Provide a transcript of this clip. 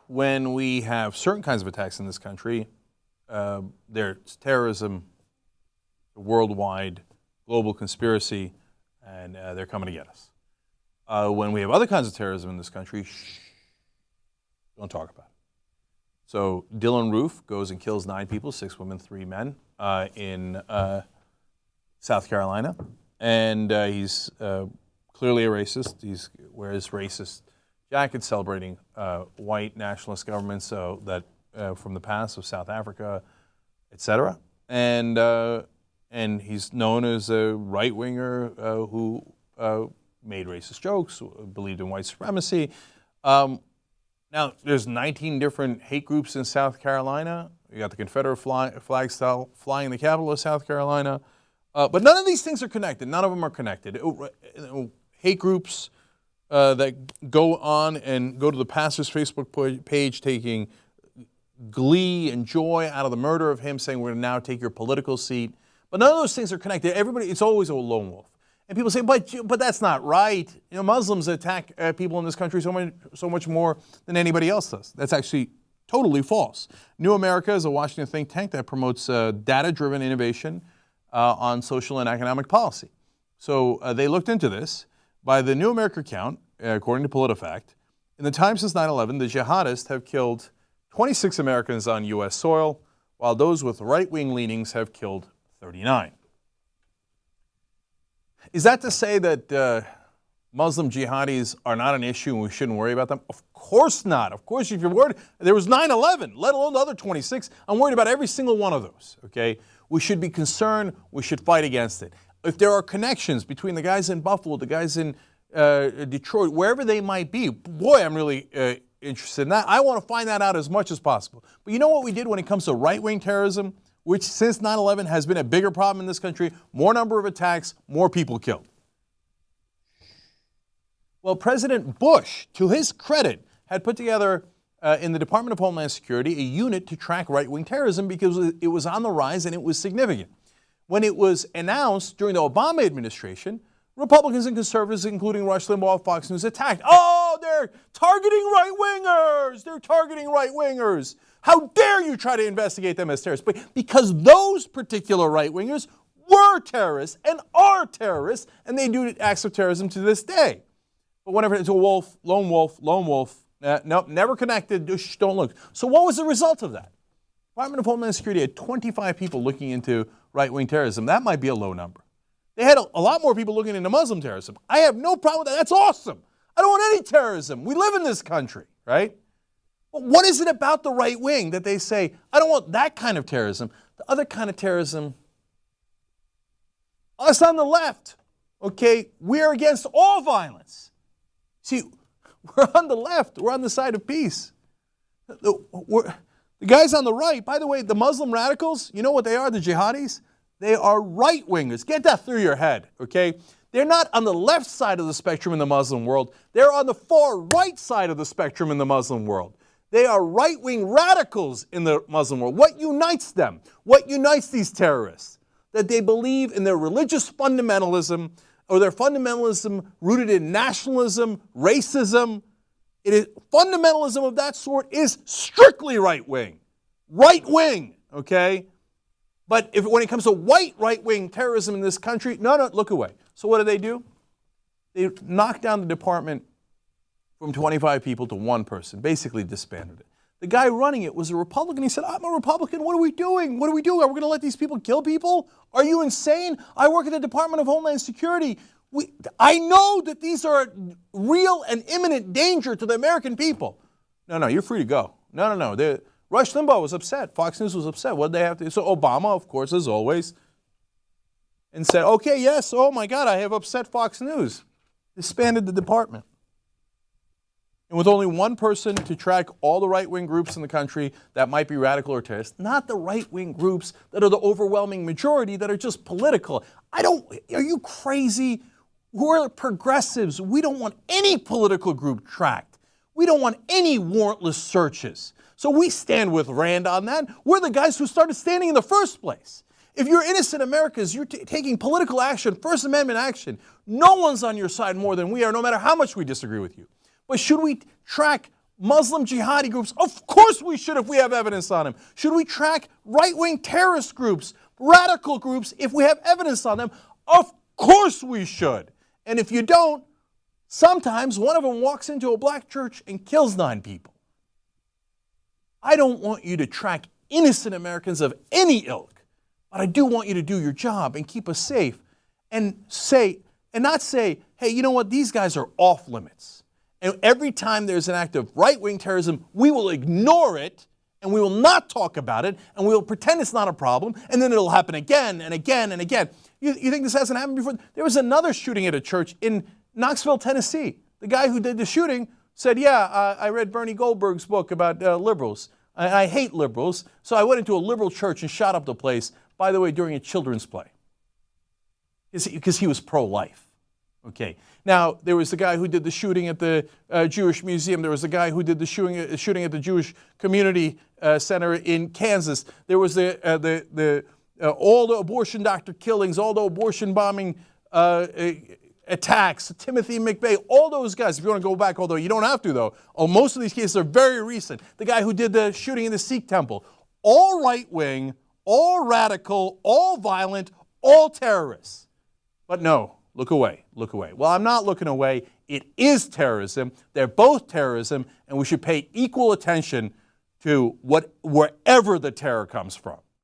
when we have certain kinds of attacks in this country, there's terrorism, worldwide, global conspiracy, and they're coming to get us. When we have other kinds of terrorism in this country, don't talk about it. So Dylan Roof goes and kills 9 people, 6 women, 3 men, in South Carolina. And he's clearly a racist. He wears racist jackets celebrating white nationalist governments that from the past of South Africa, etc. And he's known as a right-winger who made racist jokes, believed in white supremacy. Now, there's 19 different hate groups in South Carolina. You got the Confederate flag flying in the capital of South Carolina. But none of these things are connected. None of them are connected. Hate groups that go on and go to the pastor's Facebook page taking glee and joy out of the murder of him, saying we're going to now take your political seat. But none of those things are connected. Everybody, it's always a lone wolf. And people say, but that's not right. You know, Muslims attack people in this country so much more than anybody else does. That's actually totally false. New America is a Washington think tank that promotes data-driven innovation on social and economic policy. So they looked into this. By the New America count, according to PolitiFact, in the time since 9/11, the jihadists have killed 26 Americans on U.S. soil, while those with right-wing leanings have killed 39. Is that to say that Muslim jihadis are not an issue and we shouldn't worry about them? Of course not. Of course, if you're worried, there was 9/11, let alone the other 26. I'm worried about every single one of those, okay? We should be concerned. We should fight against it. If there are connections between the guys in Buffalo, the guys in Detroit, wherever they might be, boy, I'm really interested in that. I want to find that out as much as possible. But you know what we did when it comes to right-wing terrorism, which since 9/11 has been a bigger problem in this country, more number of attacks, more people killed. Well, President Bush, to his credit, had put together in the Department of Homeland Security a unit to track right-wing terrorism because it was on the rise and it was significant. When it was announced during the Obama administration, Republicans and conservatives, including Rush Limbaugh of Fox News, attacked. Oh, they're targeting right-wingers! They're targeting right-wingers! How dare you try to investigate them as terrorists? But because those particular right-wingers were terrorists and are terrorists, and they do acts of terrorism to this day. But whenever it's a wolf, lone wolf, nope, never connected, don't look. So what was the result of that? Department of Homeland Security had 25 people looking into right-wing terrorism. That might be a low number. They had a lot more people looking into Muslim terrorism. I have no problem with that. That's awesome. I don't want any terrorism. We live in this country, right? But what is it about the right wing that they say, I don't want that kind of terrorism? The other kind of terrorism, us on the left, okay, we're against all violence. See, we're on the left. We're on the side of peace. The guys on the right, by the way, the Muslim radicals, you know what they are, the jihadis? They are right-wingers. Get that through your head, okay? They're not on the left side of the spectrum in the Muslim world. They're on the far right side of the spectrum in the Muslim world. They are right-wing radicals in the Muslim world. What unites them? What unites these terrorists? That they believe in their religious fundamentalism or their fundamentalism rooted in nationalism, racism. Fundamentalism of that sort is strictly right-wing. Right-wing, okay? But when it comes to white right-wing terrorism in this country, no, look away. So what do? They knocked down the department from 25 people to 1 person, basically disbanded it. The guy running it was a Republican. He said, I'm a Republican. What are we doing? What are we doing? Are we going to let these people kill people? Are you insane? I work at the Department of Homeland Security. I know that these are a real and imminent danger to the American people. No, you're free to go. No. Rush Limbaugh was upset. Fox News was upset. What did they have to do? So Obama, of course, as always, and said, okay, yes, oh my God, I have upset Fox News. Disbanded the department. And with only 1 person to track all the right-wing groups in the country that might be radical or terrorist, not the right-wing groups that are the overwhelming majority that are just political. Are you crazy? We're progressives. We don't want any political group tracked. We don't want any warrantless searches. So we stand with Rand on that. We're the guys who started standing in the first place. If you're innocent Americans, you're taking political action, First Amendment action. No one's on your side more than we are, no matter how much we disagree with you. But should we track Muslim jihadi groups? Of course we should if we have evidence on them. Should we track right-wing terrorist groups, radical groups, if we have evidence on them? Of course we should. And if you don't, sometimes one of them walks into a black church and kills 9 people. I don't want you to track innocent Americans of any ilk, but I do want you to do your job and keep us safe and not say, hey, you know what, these guys are off limits. And every time there's an act of right-wing terrorism, we will ignore it and we will not talk about it and we will pretend it's not a problem, and then it'll happen again and again and again. You think this hasn't happened before? There was another shooting at a church in Knoxville, Tennessee. The guy who did the shooting said, yeah, I read Bernie Goldberg's book about liberals. I hate liberals, so I went into a liberal church and shot up the place, by the way, during a children's play. Because he was pro-life. Okay. Now, there was the guy who did the shooting at the Jewish Museum. There was the guy who did the shooting at the Jewish Community Center in Kansas. There was all the abortion doctor killings, all the abortion bombing attacks, Timothy McVeigh, all those guys. If you want to go back, although you don't have to, though, most of these cases are very recent. The guy who did the shooting in the Sikh temple, all right-wing, all radical, all violent, all terrorists. But no. Look away, look away. Well, I'm not looking away. It is terrorism. They're both terrorism, and we should pay equal attention to wherever the terror comes from.